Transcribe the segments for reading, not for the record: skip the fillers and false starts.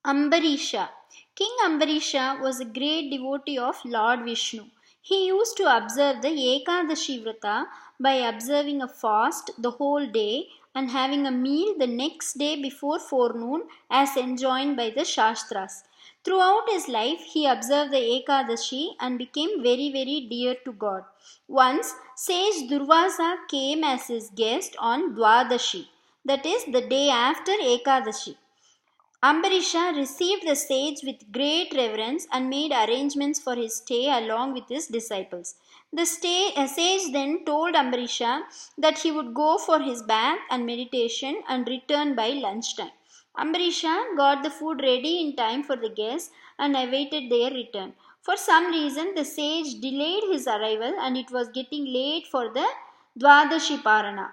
Ambarisha. King Ambarisha was a great devotee of Lord Vishnu. He used to observe the Ekadashi Vrata by observing a fast the whole day and having a meal the next day before forenoon as enjoined by the Shastras. Throughout his life, he observed the Ekadashi and became very dear to God. Once, sage Durvasa came as his guest on Dwadashi, that is, the day after Ekadashi. Ambarisha received the sage with great reverence and made arrangements for his stay along with his disciples. The sage then told Ambarisha that he would go for his bath and meditation and return by lunchtime. Ambarisha got the food ready in time for the guests and awaited their return. For some reason, the sage delayed his arrival and it was getting late for the Dwadashi Parana.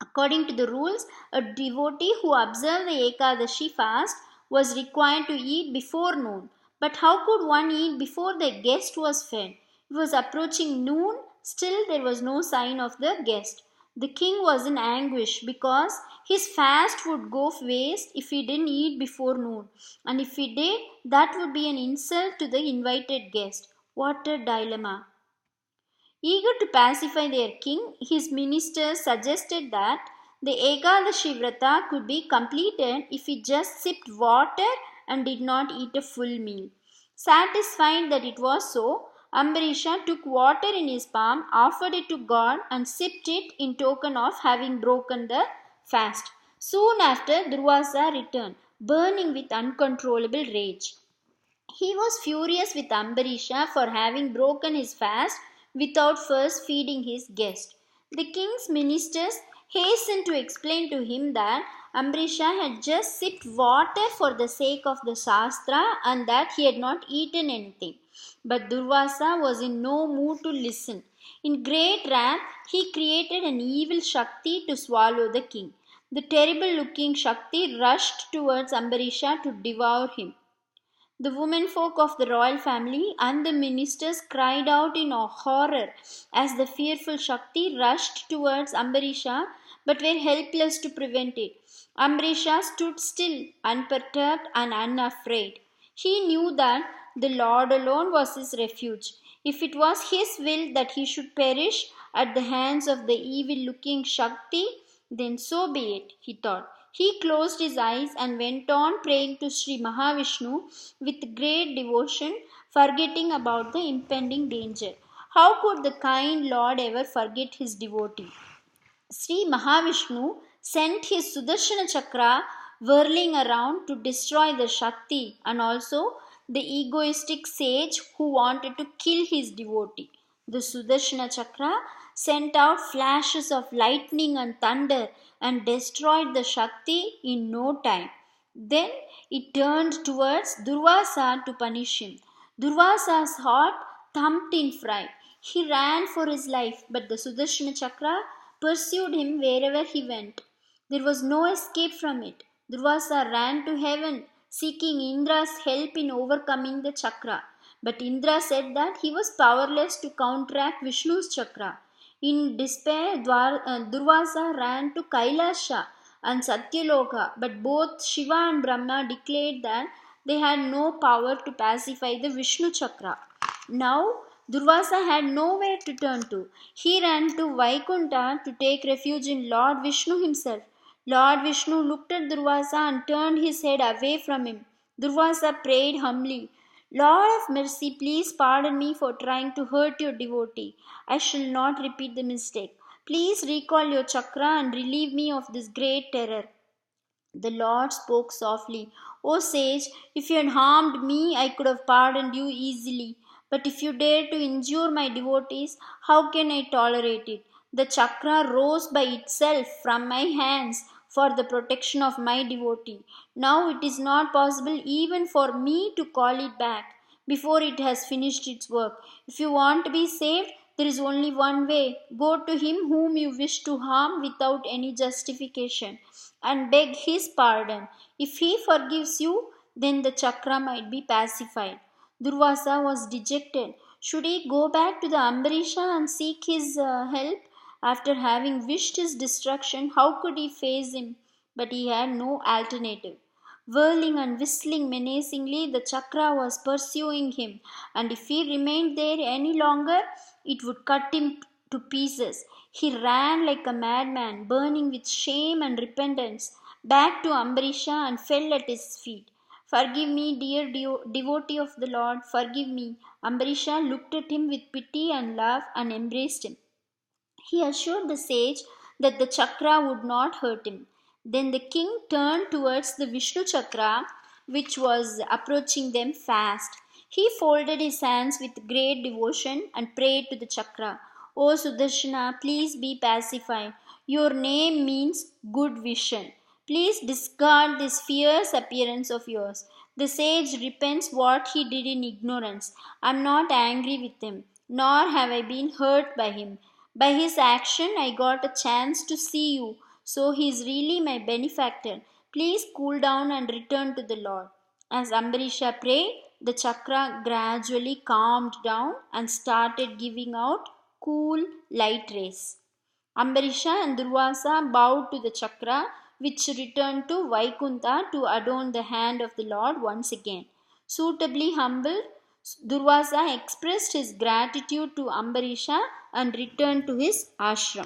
According to the rules, a devotee who observed the Ekadashi fast was required to eat before noon. But how could one eat before the guest was fed? It was approaching noon, still there was no sign of the guest. The king was in anguish because his fast would go waste if he didn't eat before noon. And if he did, that would be an insult to the invited guest. What a dilemma! Eager to pacify their king, his ministers suggested that the Ekadashi Vrata could be completed if he just sipped water and did not eat a full meal. Satisfied that it was so, Ambarisha took water in his palm, offered it to God, and sipped it in token of having broken the fast. Soon after, Durvasa returned, burning with uncontrollable rage. He was furious with Ambarisha for having broken his fast without first feeding his guest. The king's ministers hastened to explain to him that Ambarisha had just sipped water for the sake of the Shastra and that he had not eaten anything. But Durvasa was in no mood to listen. In great wrath, he created an evil Shakti to swallow the king. The terrible looking Shakti rushed towards Ambarisha to devour him. The womenfolk of the royal family and the ministers cried out in horror as the fearful Shakti rushed towards Ambarisha but were helpless to prevent it. Ambarisha stood still, unperturbed and unafraid. He knew that the Lord alone was his refuge. If it was his will that he should perish at the hands of the evil looking Shakti, then so be it, he thought. He closed his eyes and went on praying to Sri Mahavishnu with great devotion, forgetting about the impending danger. How could the kind Lord ever forget his devotee? Sri Mahavishnu sent his Sudarshana Chakra whirling around to destroy the Shakti and also the egoistic sage who wanted to kill his devotee. The Sudarshana Chakra sent out flashes of lightning and thunder and destroyed the Shakti in no time. Then it turned towards Durvasa to punish him. Durvasa's heart thumped in fright. He ran for his life, but the Sudarshana Chakra pursued him wherever he went. There was no escape from it. Durvasa ran to heaven, seeking Indra's help in overcoming the chakra. But Indra said that he was powerless to counteract Vishnu's chakra. In despair, Durvasa ran to Kailasha and Satyaloka, but both Shiva and Brahma declared that they had no power to pacify the Vishnu chakra. Now, Durvasa had nowhere to turn to. He ran to Vaikunta to take refuge in Lord Vishnu himself. Lord Vishnu looked at Durvasa and turned his head away from him. Durvasa prayed humbly, Lord of mercy, please pardon me for trying to hurt your devotee. I shall not repeat the mistake. Please recall your chakra and relieve me of this great terror. The Lord spoke softly, O sage, if you had harmed me, I could have pardoned you easily. But if you dare to injure my devotees, how can I tolerate it? The chakra rose by itself from my hands for the protection of my devotee. Now it is not possible even for me to call it back before it has finished its work. If you want to be saved, there is only one way. Go to him whom you wish to harm without any justification and beg his pardon. If he forgives you, then the chakra might be pacified. Durvasa was dejected. Should he go back to the Ambarisha and seek his help? After having wished his destruction, how could he face him? But he had no alternative. Whirling and whistling menacingly, the chakra was pursuing him, and if he remained there any longer, it would cut him to pieces. He ran like a madman, burning with shame and repentance, back to Ambarisha and fell at his feet. Forgive me, dear devotee of the Lord, forgive me. Ambarisha looked at him with pity and love and embraced him. He assured the sage that the chakra would not hurt him. Then the king turned towards the Vishnu chakra, which was approaching them fast. He folded his hands with great devotion and prayed to the chakra. O Sudarshana, please be pacified. Your name means good vision. Please discard this fierce appearance of yours. The sage repents what he did in ignorance. I am not angry with him, nor have I been hurt by him. By his action, I got a chance to see you, so he is really my benefactor. Please cool down and return to the Lord. As Ambarisha prayed, the chakra gradually calmed down and started giving out cool light rays. Ambarisha and Durvasa bowed to the chakra, which returned to Vaikunta to adorn the hand of the Lord once again. Suitably humbled, Durvasa expressed his gratitude to Ambarisha and returned to his ashram.